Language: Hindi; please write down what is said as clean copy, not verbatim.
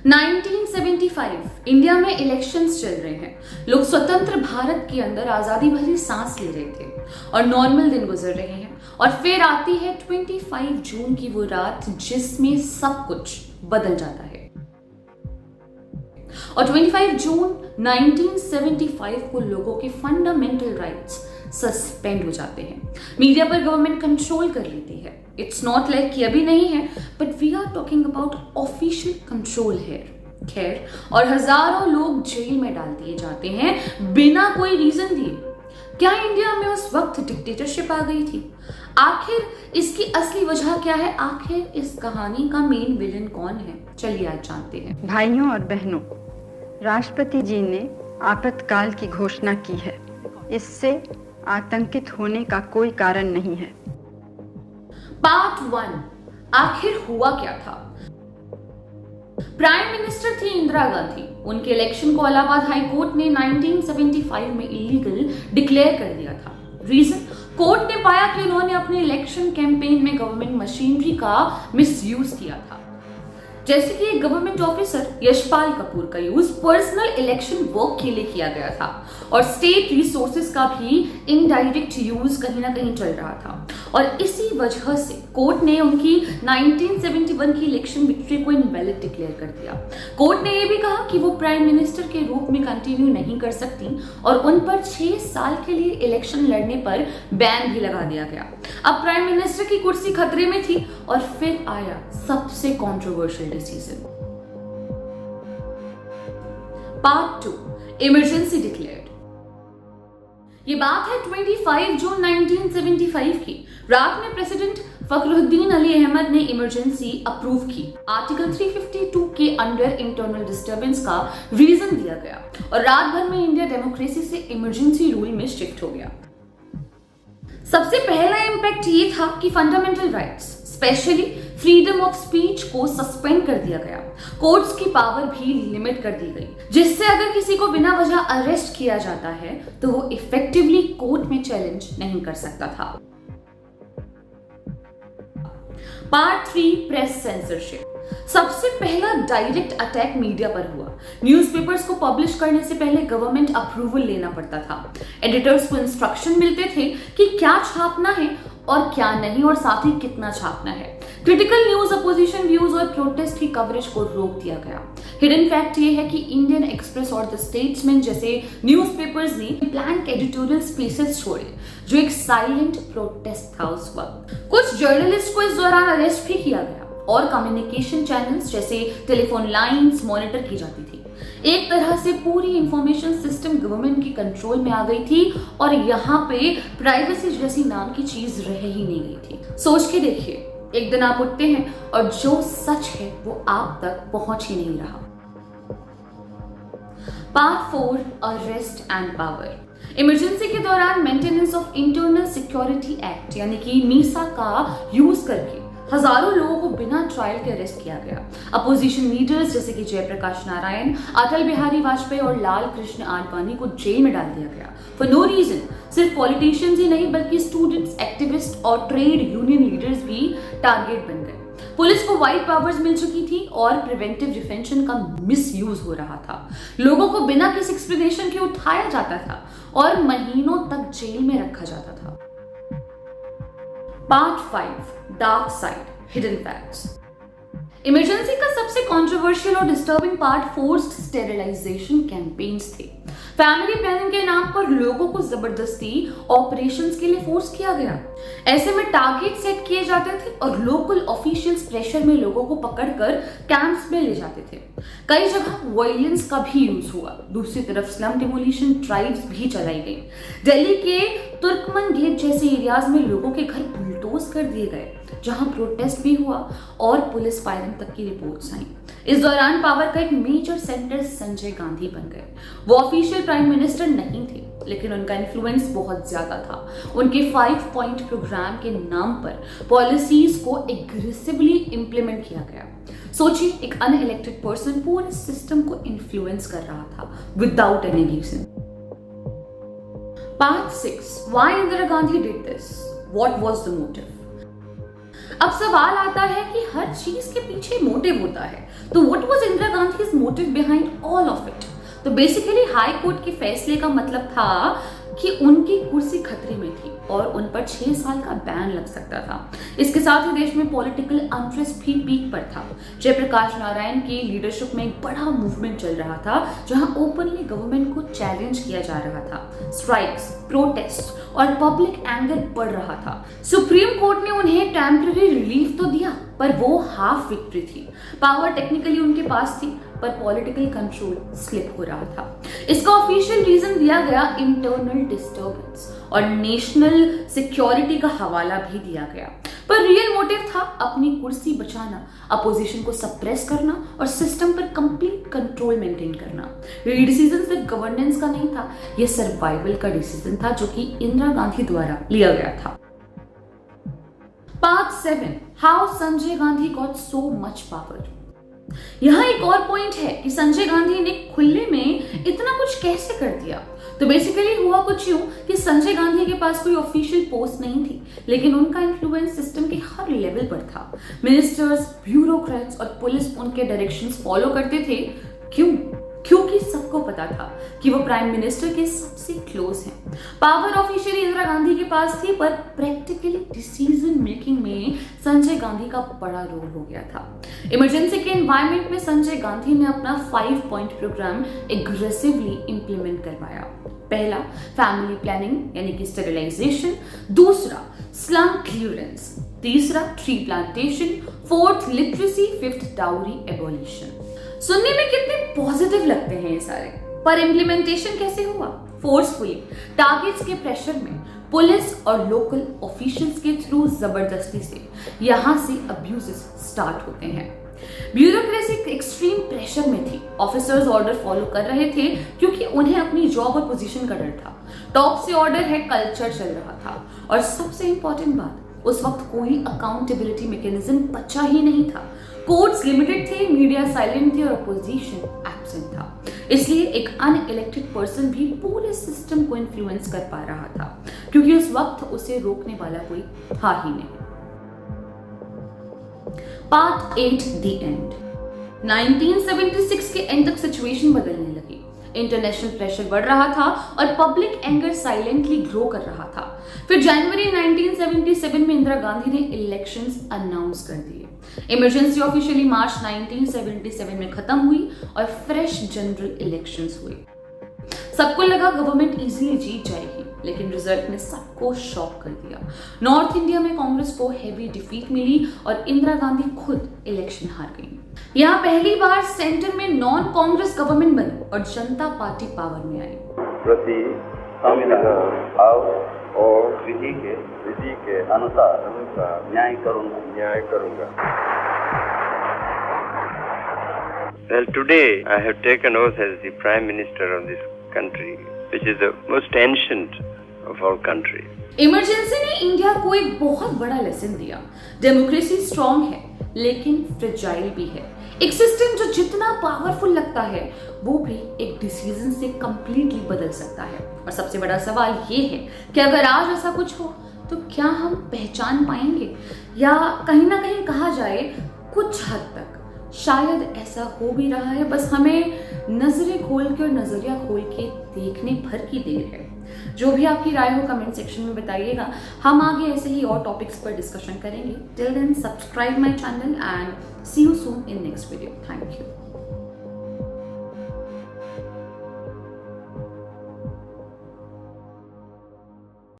1975 इंडिया में इलेक्शंस चल रहे हैं। लोग स्वतंत्र भारत के अंदर आजादी भरी सांस ले रहे थे और नॉर्मल दिन गुजर रहे हैं। और फिर आती है 25 जून की वो रात जिसमें सब कुछ बदल जाता है। और 25 जून 1975 को लोगों के फंडामेंटल राइट्स सस्पेंड हो जाते हैं। मीडिया पर गवर्नमेंट कंट्रोल कर लेती है। इट्स नॉट लाइक कि अभी नहीं है, but we are talking about official control here. खैर, और हजारों लोग जेल में डाल दिए जाते हैं बिना कोई रीजन दिए। क्या इंडिया में उस वक्त डिक्टेटरशिप आ गई थी? आखिर इसकी असली वजह क्या है? आखिर इस कहानी का मेन विलन कौन है? चलिए आज जानते हैं। भाइयों और बहनों, राष्ट्रपति जी ने आपातकाल की घोषणा की है। इससे आतंकित होने का कोई कारण नहीं है। पार्ट 1, आखिर हुआ क्या था? प्राइम मिनिस्टर थी इंदिरा गांधी। उनके इलेक्शन को इलाहाबाद हाई कोर्ट ने 1975 में इलीगल डिक्लेयर कर दिया था। रीजन, कोर्ट ने पाया कि उन्होंने अपने इलेक्शन कैंपेन में गवर्नमेंट मशीनरी का मिसयूज किया था। जैसे कि एक गवर्नमेंट ऑफिसर यशपाल कपूर का यूज पर्सनल इलेक्शन वर्क के लिए किया गया था और स्टेट रिसोर्सेज का भी इनडायरेक्ट यूज कहीं ना कहीं चल रहा था। और इसी वजह से कोर्ट ने उनकी 1971 की इलेक्शन विक्ट्री को इनवैलिड डिक्लेयर कर दिया। कोर्ट ने यह भी कहा कि वो प्राइम मिनिस्टर के रूप में कंटिन्यू नहीं कर सकती और उन पर 6 साल के लिए इलेक्शन लड़ने पर बैन भी लगा दिया गया। अब प्राइम मिनिस्टर की कुर्सी खतरे में थी और फिर आया सबसे controversial decision. Part 2, emergency declared. ये बात है 25 जून 1975 की। रात में प्रेसिडेंट फखरुद्दीन अली अहमद ने इमरजेंसी अप्रूव की। आर्टिकल 352 के अंडर इंटरनल डिस्टर्बेंस का रीजन दिया गया और रात भर में इंडिया डेमोक्रेसी से इमरजेंसी रूल में शिफ्ट हो गया। सबसे पहला इंपैक्ट ये था कि fundamental rights, specially freedom of speech को सस्पेंड कर दिया गया। कोर्ट्स की पावर भी लिमिट कर दी गई, जिससे अगर किसी को बिना वजह अरेस्ट किया जाता है तो वो इफेक्टिवली कोर्ट में चैलेंज नहीं कर सकता था। Part 3, press censorship. सबसे पहला डायरेक्ट अटैक मीडिया पर हुआ। न्यूज़पेपर्स को पब्लिश करने से पहले गवर्नमेंट अप्रूवल लेना पड़ता था। एडिटर्स को इंस्ट्रक्शन मिलते थे कि क्या छापना है और क्या नहीं, और साथ ही कितना छापना है। क्रिटिकल न्यूज, अपोजिशन व्यूज और प्रोटेस्ट की कवरेज को रोक दिया गया। हिडन फैक्ट ये है कि इंडियन एक्सप्रेस और द स्टेट्समैन जैसे न्यूज़पेपर्स ने ब्लैंक एडिटोरियल स्पेसेस छोड़े, जो एक साइलेंट प्रोटेस्ट था उस वक्त। कुछ जर्नलिस्ट को इस दौरान अरेस्ट भी किया गया और कम्युनिकेशन चैनल्स जैसे टेलीफोन लाइंस मॉनिटर की जाती थी। एक तरह से पूरी इंफॉर्मेशन सिस्टम गवर्नमेंट की कंट्रोल में आ गई थी और यहाँ पे प्राइवेसी जैसी नाम की चीज रह ही नहीं गई थी। सोच के देखिए, एक दिन आप उठते हैं और जो सच है वो आप तक पहुंच ही नहीं रहा। Part 4, arrest and power. Emergency के दौरान maintenance of internal security act यानी कि मीसा का यूज करके हजारों लोगों को बिना ट्रायल के अरेस्ट किया गया। अपोजिशन लीडर्स जैसे कि जयप्रकाश नारायण, अटल बिहारी वाजपेयी और लाल कृष्ण आडवाणी को जेल में डाल दिया गया फॉर नो रीजन। सिर्फ पॉलिटिशियंस ही नहीं बल्कि स्टूडेंट्स, एक्टिविस्ट और ट्रेड यूनियन लीडर्स भी टारगेट बन गए। पुलिस को वाइड पावर्स मिल चुकी थी और प्रिवेंटिव डिटेंशन का मिसयूज हो रहा था। लोगों को बिना किसी एक्सप्लेनेशन के उठाया जाता था और महीनों तक जेल में रखा जाता था। Part 5, dark side, hidden facts. Emergency का सबसे कंट्रोवर्शियल और disturbing part forced sterilisation campaigns थे। फैमिली प्लानिंग के नाम पर लोगों को जबरदस्ती ऑपरेशंस के लिए फोर्स किया गया। ऐसे में टारगेट सेट किए जाते थे और लोकल ऑफिशियल्स प्रेशर में लोगों को पकड़कर कैंप्स में ले जाते थे। कई जगह वायलेंस का भी यूज हुआ। दूसरी तरफ स्लम डिमोलिशन ड्राइव्स भी चलाई गई। दिल्ली के तुर्कमन गेट जैसे एरियाज में लोगों के घर बुलडोज कर दिए गए, जहां प्रोटेस्ट भी हुआ और पुलिस फायरिंग तक की रिपोर्ट्स आई। इस दौरान पावर का एक मेजर सेंटर संजय गांधी बन गए। वो ऑफिशियल प्राइम मिनिस्टर नहीं थे, लेकिन उनका इन्फ्लुएंस बहुत ज्यादा था। उनके 5 पॉइंट प्रोग्राम के नाम पर पॉलिसीज को एग्रेसिवली इंप्लीमेंट किया गया। सोचिए, एक अनइलेक्टेड पर्सन पूरे सिस्टम को इन्फ्लुएंस कर रहा था without any reason. Part 6, why Indira Gandhi did this, what was the motive. अब सवाल आता है कि हर चीज के पीछे मोटिव होता है, तो what was Indira Gandhi's motive behind all of it? तो बेसिकली हाई कोर्ट के फैसले का मतलब था कि उनकी कुर्सी खतरे में थी और उन पर 6 साल का बैन लग सकता था। इसके साथ ही देश में पॉलिटिकल इंटरेस्ट भी पीक पर था। जयप्रकाश नारायण की लीडरशिप में एक बड़ा मूवमेंट चल रहा था जहां ओपनली गवर्नमेंट को चैलेंज किया जा रहा था। स्ट्राइक्स, प्रोटेस्ट और पब्लिक एंगर बढ़ रहा था। सुप्रीम कोर्ट ने उन्हें टेम्पररी रिलीफ तो दिया, पर वो हाफ विक्ट्री थी। पावर टेक्निकली उनके पास थी, पर पॉलिटिकल कंट्रोल स्लिप हो रहा था। इसका ऑफिशियल रीजन दिया गया इंटरनल डिस्टर्बेंस और नेशनल सिक्योरिटी का हवाला भी दिया गया, पर रियल मोटिव था अपनी कुर्सी बचाना, अपोजिशन को सप्रेस करना और सिस्टम पर कंप्लीट कंट्रोल मेंटेन करना। ये डिसीजन सिर्फ गवर्नेंस का नहीं था, ये सर्वाइवल का डिसीजन था जो कि इंदिरा गांधी द्वारा लिया गया था। Part 7, how Sanjay Gandhi got so much power. यहाँ एक और पॉइंट है कि संजय गांधी ने खुले में इतना कुछ कैसे कर दिया। तो बेसिकली हुआ कुछ यूं कि संजय गांधी के पास कोई ऑफिशियल पोस्ट नहीं थी, लेकिन उनका इन्फ्लुएंस सिस्टम के हर लेवल पर था। मिनिस्टर्स, ब्यूरोक्रेट्स और पुलिस उनके डायरेक्शंस फॉलो करते थे। क्यों? क्योंकि सबको पता था कि वो प्राइम मिनिस्टर के सबसे क्लोज हैं। पावर ऑफिशियली इंदिरा गांधी के पास थी, पर प्रैक्टिकली डिसीजन मेकिंग में संजय गांधी का बड़ा रोल हो गया था। इमरजेंसी के एनवायरनमेंट में संजय गांधी ने अपना 5 पॉइंट प्रोग्राम एग्रेसिवली इंप्लीमेंट करवाया। पहला, फैमिली प्लानिंग यानी कि स्टेरिलाइजेशन। दूसरा, स्लम क्लियरेंस। तीसरा, tree plantation. Fourth, literacy. Fifth, dowry abolition. सुनने में कितने पॉजिटिव लगते हैं ये सारे, पर इम्प्लीमेंटेशन कैसे हुआ? फोर्सफुली, टारगेट्स के प्रेशर में, पुलिस और लोकल ऑफिशियल्स के थ्रू जबरदस्ती से। यहां से अब्यूजेस स्टार्ट होते हैं। ब्यूरोक्रेसी एक्सट्रीम प्रेशर में थी। ऑफिसर्स ऑर्डर फॉलो कर रहे थे क्योंकि उन्हें अपनी जॉब और पोजीशन का डर था। टॉप से ऑर्डर है, कल्चर चल रहा था। और सबसे इंपॉर्टेंट बात, उस वक्त कोई अकाउंटेबिलिटी मैकेनिज्म बचा ही नहीं था। कोर्ट्स लिमिटेड थे, मीडिया साइलेंट थी और अपोजिशन एब्सेंट था। इसलिए एक अनइलेक्टेड पर्सन भी पूरे सिस्टम को इन्फ्लुएंस कर पा रहा था, क्योंकि उस वक्त उसे रोकने वाला कोई था ही नहीं। Part 8, the end. 1976 के एंड तक सिचुएशन बदलने लगी। इंटरनेशनल प्रेशर बढ़ रहा था और पब्लिक एंगर साइलेंटली ग्रो कर रहा था। फिर जनवरी 1977 में इंदिरा गांधी ने इलेक्शंस अनाउंस कर दिए। इमरजेंसी ऑफिशियली मार्च 1977 में खत्म हुई और फ्रेश जनरल इलेक्शंस हुए। सबको लगा गवर्नमेंट इजीली जीत जाएगी, लेकिन रिजल्ट ने सबको शॉक कर दिया। नॉर्थ इंडिया में कांग्रेस को हेवी डिफीट मिली और इंदिरा गांधी खुद इलेक्शन हार गई। यहाँ पहली बार सेंटर में नॉन कांग्रेस गवर्नमेंट बनी और जनता पार्टी पावर में आई। प्रति संविधान और विधि के अनुसार न्याय करूंगा। Well, today I have taken oath as the Prime Minister of this country, which is the most ancient of our country. Emergency ने इंडिया को एक बहुत बड़ा लेसन दिया। डेमोक्रेसी स्ट्रांग है, लेकिन फ्रेजाइल भी है। एक सिस्टम जो जितना पावरफुल लगता है, वो भी एक डिसीजन से कंप्लीटली बदल सकता है। और सबसे बड़ा सवाल ये है कि अगर आज ऐसा कुछ हो, तो क्या हम पहचान पाएंगे? या कहीं ना कहीं कहा जाए, कुछ हद तक शायद ऐसा हो भी रहा है, बस हमें नजरें खोल के और नजरिया खोल के देखने भर की देर है। जो भी आपकी राय हो कमेंट सेक्शन में बताइएगा। हम आगे ऐसे ही और टॉपिक्स पर डिस्कशन करेंगे। Till then subscribe my channel and see you soon in next video. Thank you.